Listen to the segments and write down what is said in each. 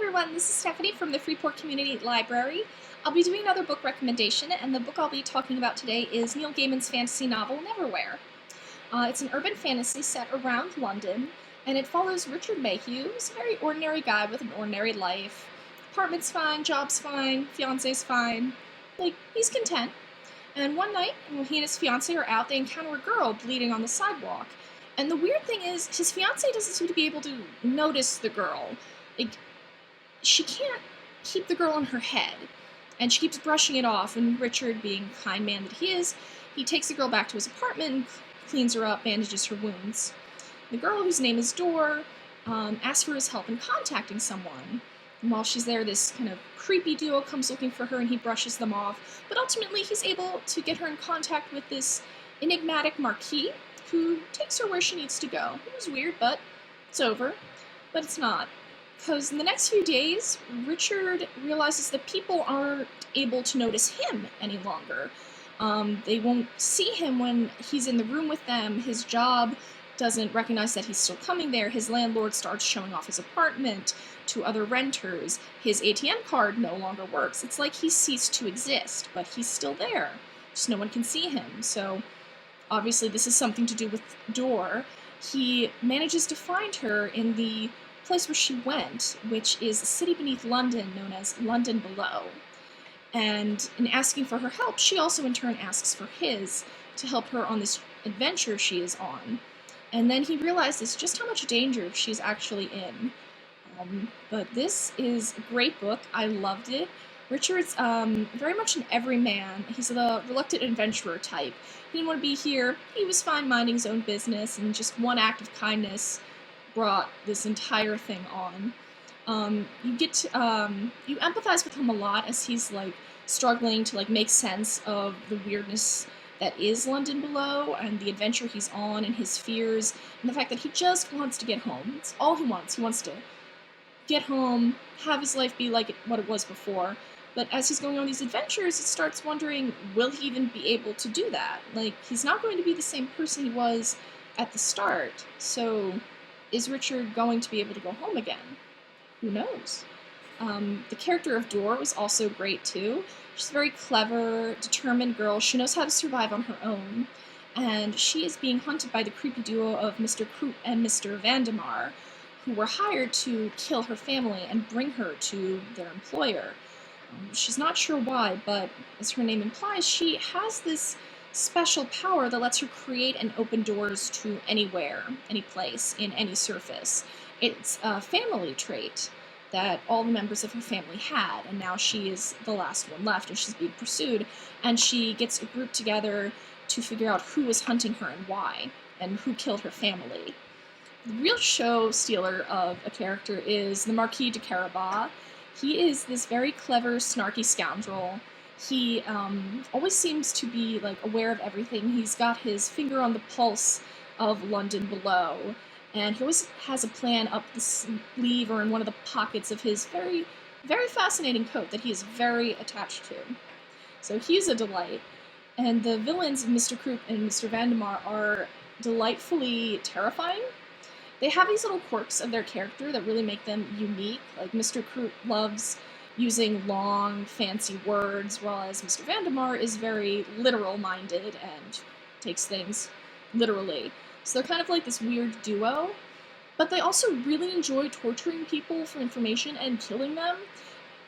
everyone, this is Stephanie from the Freeport Community Library. I'll be doing another book recommendation, and the book I'll be talking about today is Neil Gaiman's fantasy novel, NEVERWHERE. It's an urban fantasy set around London, and it follows Richard Mayhew, who's a very ordinary guy with an ordinary life. Apartment's fine, job's fine, fiance's fine. He's content. And one night, when he and his fiancée are out, they encounter a girl bleeding on the sidewalk. And the weird thing is, his fiancée doesn't seem to be able to notice the girl. She can't keep the girl in her head, and she keeps brushing it off, and Richard, being the kind man that he is, he takes the girl back to his apartment and cleans her up, bandages her wounds. The girl, whose name is Dor, asks for his help in contacting someone. And while she's there, this kind of creepy duo comes looking for her, and he brushes them off. But ultimately, he's able to get her in contact with this enigmatic marquis, who takes her where she needs to go. It was weird, but it's over. But it's not. Because in the next few days, Richard realizes that people aren't able to notice him any longer. They won't see him when he's in the room with them. His job doesn't recognize that he's still coming there. His landlord starts showing off his apartment to other renters. His ATM card no longer works. It's like he's ceased to exist, but he's still there. Just no one can see him. So obviously this is something to do with Dor. He manages to find her in the place where she went, which is a city beneath London known as London Below. And in asking for her help, she also in turn asks for his to help her on this adventure she is on. And then he realizes just how much danger she's actually in. But this is a great book. I loved it. Richard's very much an everyman. He's the reluctant adventurer type. He didn't want to be here. He was fine minding his own business, and just one act of kindness brought this entire thing on. You empathize with him a lot as he's struggling to make sense of the weirdness that is London Below and the adventure he's on and his fears and the fact that he just wants to get home. It's all he wants. He wants to get home, have his life be like what it was before. But as he's going on these adventures, he starts wondering, will he even be able to do that? He's not going to be the same person he was at the start. So is Richard going to be able to go home again? Who knows? The character of Dor was also great too. She's a very clever, determined girl. She knows how to survive on her own. And she is being hunted by the creepy duo of Mr. Croop and Mr. Vandemar, who were hired to kill her family and bring her to their employer. She's not sure why, but as her name implies, she has this special power that lets her create and open doors to anywhere, any place, in any surface. It's a family trait that all the members of her family had, and now she is the last one left, and she's being pursued, and she gets a group together to figure out who was hunting her and why, and who killed her family. The real show stealer of a character is the Marquis de Carabas. He is this very clever, snarky scoundrel. He always seems to be aware of everything. He's got his finger on the pulse of London Below, and he always has a plan up the sleeve or in one of the pockets of his very, very fascinating coat that he is very attached to. So he's a delight. And the villains, Mr. Croop and Mr. Vandemar, are delightfully terrifying. They have these little quirks of their character that really make them unique. Mr. Croop loves using long, fancy words, whereas Mr. Vandemar is very literal-minded and takes things literally. So they're kind of this weird duo, but they also really enjoy torturing people for information and killing them,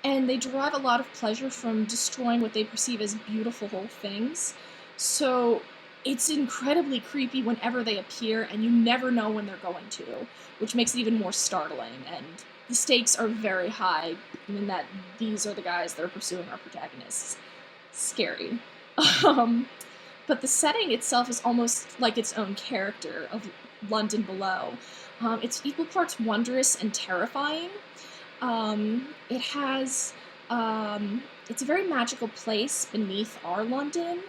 and they derive a lot of pleasure from destroying what they perceive as beautiful things. So it's incredibly creepy whenever they appear, and you never know when they're going to, which makes it even more startling, and the stakes are very high in that these are the guys that are pursuing our protagonists. Scary. But the setting itself is almost like its own character of London Below. It's equal parts wondrous and terrifying. It's a very magical place beneath our London.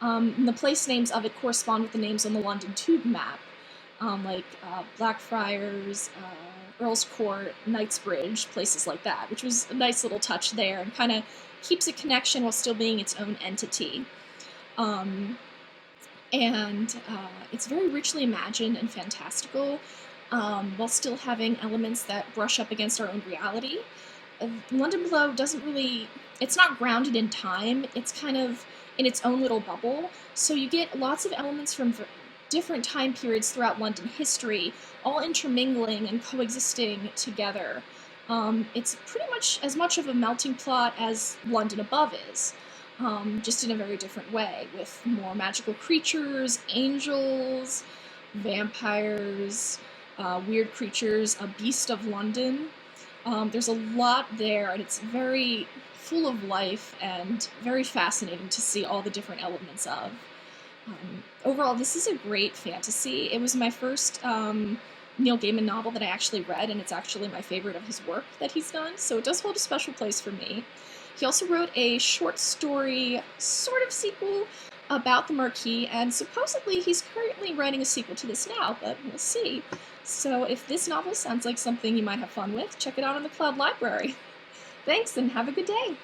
And the place names of it correspond with the names on the London Tube map, Blackfriars, Earl's Court, Knightsbridge, places like that, which was a nice little touch there and kind of keeps a connection while still being its own entity. It's very richly imagined and fantastical. while still having elements that brush up against our own reality. London Below doesn't really, it's not grounded in time, it's kind of in its own little bubble, so you get lots of elements from different time periods throughout London history, all intermingling and coexisting together. It's pretty much of a melting pot as London Above is, just in a very different way, with more magical creatures, angels, vampires, weird creatures, a beast of London. There's a lot there, and it's very full of life and very fascinating to see all the different elements of. Overall, this is a great fantasy. It was my first Neil Gaiman novel that I actually read, and it's actually my favorite of his work that he's done, so it does hold a special place for me. He also wrote a short story sort of sequel about the Marquis, and supposedly he's currently writing a sequel to this now, but we'll see. So if this novel sounds like something you might have fun with, check it out on the Cloud Library. Thanks, and have a good day!